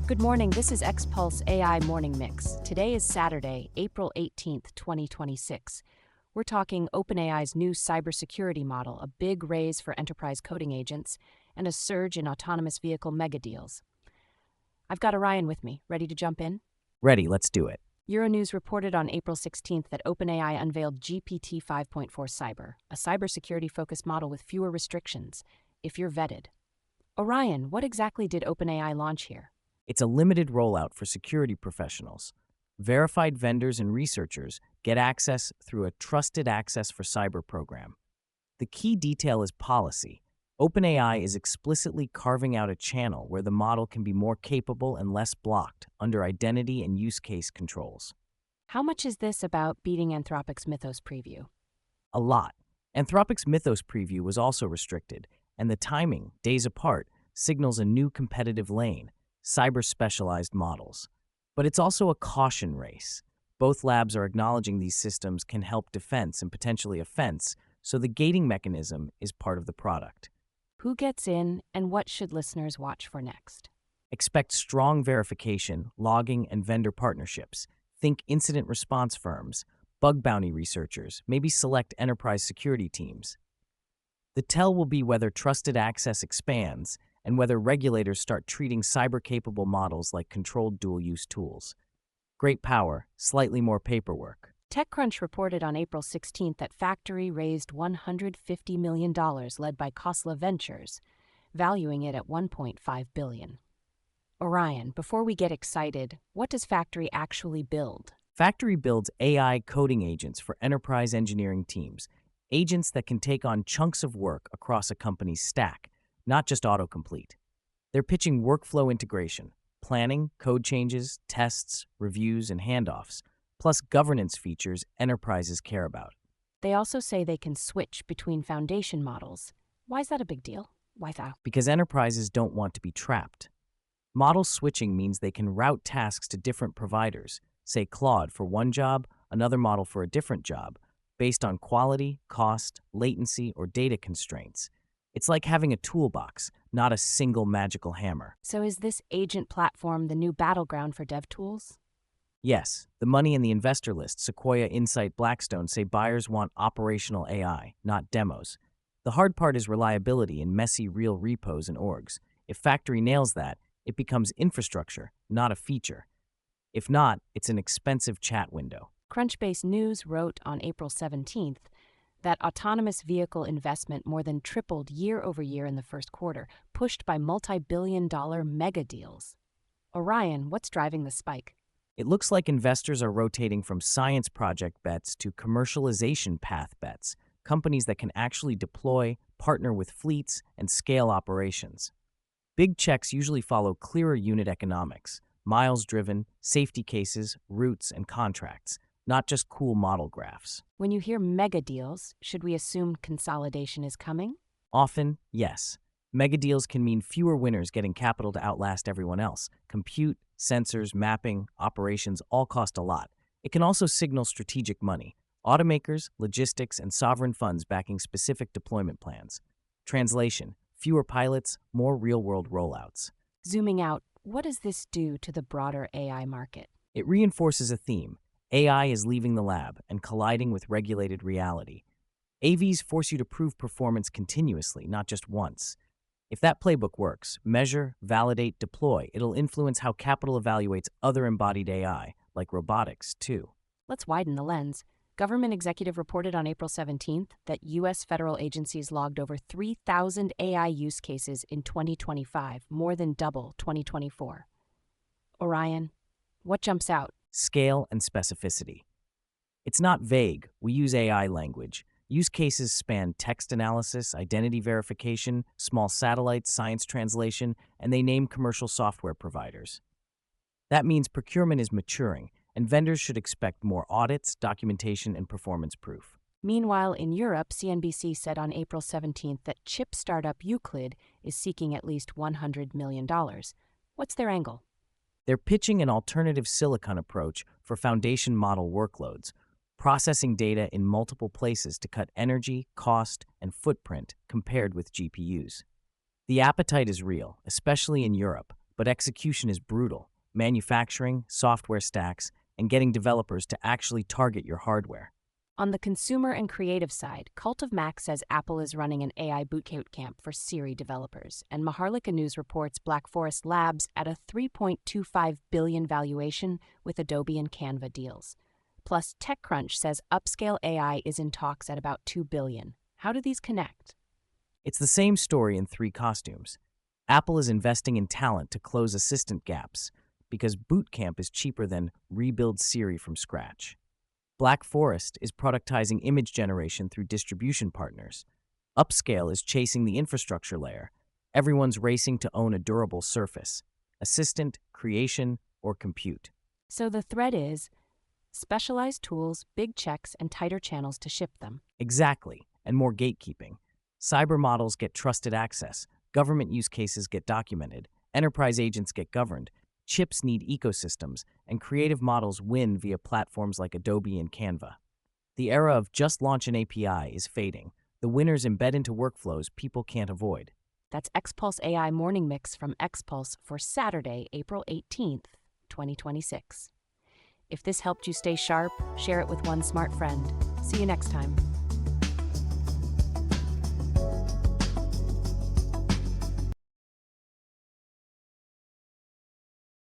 Good morning, this is Xpulse AI Morning Mix. Today is Saturday, April 18th, 2026. We're talking OpenAI's new cybersecurity model, a big raise for enterprise coding agents, and a surge in autonomous vehicle megadeals. I've got Orion with me, ready to jump in? Ready, let's do it. Euronews reported on April 16th that OpenAI unveiled GPT-5.4 Cyber, a cybersecurity-focused model with fewer restrictions, if you're vetted. Orion, what exactly did OpenAI launch here? It's a limited rollout for security professionals. Verified vendors and researchers get access through a Trusted Access for Cyber program. The key detail is policy. OpenAI is explicitly carving out a channel where the model can be more capable and less blocked under identity and use case controls. How much is this about beating Anthropic's Mythos preview? A lot. Anthropic's Mythos preview was also restricted, and the timing, days apart, signals a new competitive lane: cyber-specialized models. But it's also a caution race. Both labs are acknowledging these systems can help defense and potentially offense, so the gating mechanism is part of the product. Who gets in, and what should listeners watch for next? Expect strong verification, logging, and vendor partnerships. Think incident response firms, bug bounty researchers, maybe select enterprise security teams. The tell will be whether trusted access expands and whether regulators start treating cyber-capable models like controlled dual-use tools. Great power, slightly more paperwork. TechCrunch reported on April 16th that Factory raised $150 million led by Khosla Ventures, valuing it at $1.5 billion. Orion, before we get excited, what does Factory actually build? Factory builds AI coding agents for enterprise engineering teams, agents that can take on chunks of work across a company's stack, not just autocomplete. They're pitching workflow integration, planning, code changes, tests, reviews, and handoffs, plus governance features enterprises care about. They also say they can switch between foundation models. Why is that a big deal? Why that? Because enterprises don't want to be trapped. Model switching means they can route tasks to different providers, say Claude for one job, another model for a different job, based on quality, cost, latency, or data constraints. It's like having a toolbox, not a single magical hammer. So is this agent platform the new battleground for dev tools? Yes, the money in the investor list, Sequoia, Insight, Blackstone, say buyers want operational AI, not demos. The hard part is reliability in messy real repos and orgs. If Factory nails that, it becomes infrastructure, not a feature. If not, it's an expensive chat window. Crunchbase News wrote on April 17th that autonomous vehicle investment more than tripled year over year in the first quarter, pushed by multibillion-dollar megadeals. Orion, what's driving the spike? It looks like investors are rotating from science project bets to commercialization path bets, companies that can actually deploy, partner with fleets, and scale operations. Big checks usually follow clearer unit economics, miles driven, safety cases, routes, and contracts, not just cool model graphs. When you hear megadeals, should we assume consolidation is coming? Often, yes. Megadeals can mean fewer winners getting capital to outlast everyone else. Compute, sensors, mapping, operations all cost a lot. It can also signal strategic money, automakers, logistics, and sovereign funds backing specific deployment plans. Translation: fewer pilots, more real-world rollouts. Zooming out, what does this do to the broader AI market? It reinforces a theme. AI is leaving the lab and colliding with regulated reality. AVs force you to prove performance continuously, not just once. If that playbook works, measure, validate, deploy, it'll influence how capital evaluates other embodied AI, like robotics, too. Let's widen the lens. Government executive reported on April 17th that U.S. federal agencies logged over 3,000 AI use cases in 2025, more than double 2024. Orion, what jumps out? Scale and specificity. It's not vague. We use AI language. Use cases span text analysis, identity verification, small satellites, science translation, and they name commercial software providers. That means procurement is maturing, and vendors should expect more audits, documentation, and performance proof. Meanwhile, in Europe, CNBC said on April 17th that chip startup Euclyd is seeking at least $100 million. What's their angle? They're pitching an alternative silicon approach for foundation model workloads, processing data in multiple places to cut energy, cost, and footprint compared with GPUs. The appetite is real, especially in Europe, but execution is brutal. Manufacturing, software stacks, and getting developers to actually target your hardware. On the consumer and creative side, Cult of Mac says Apple is running an AI bootcamp for Siri developers, and Maharlika News reports Black Forest Labs at a $3.25 billion valuation with Adobe and Canva deals. Plus, TechCrunch says Upscale AI is in talks at about $2 billion. How do these connect? It's the same story in three costumes. Apple is investing in talent to close assistant gaps because bootcamp is cheaper than rebuild Siri from scratch. Black Forest is productizing image generation through distribution partners. Upscale is chasing the infrastructure layer. Everyone's racing to own a durable surface, assistant, creation, or compute. So the thread is specialized tools, big checks, and tighter channels to ship them. Exactly, and more gatekeeping. Cyber models get trusted access, government use cases get documented, enterprise agents get governed, chips need ecosystems, and creative models win via platforms like Adobe and Canva. The era of just launch an API is fading. The winners embed into workflows people can't avoid. That's XPulse AI Morning Mix from XPulse for Saturday, April 18th, 2026. If this helped you stay sharp, share it with one smart friend. See you next time.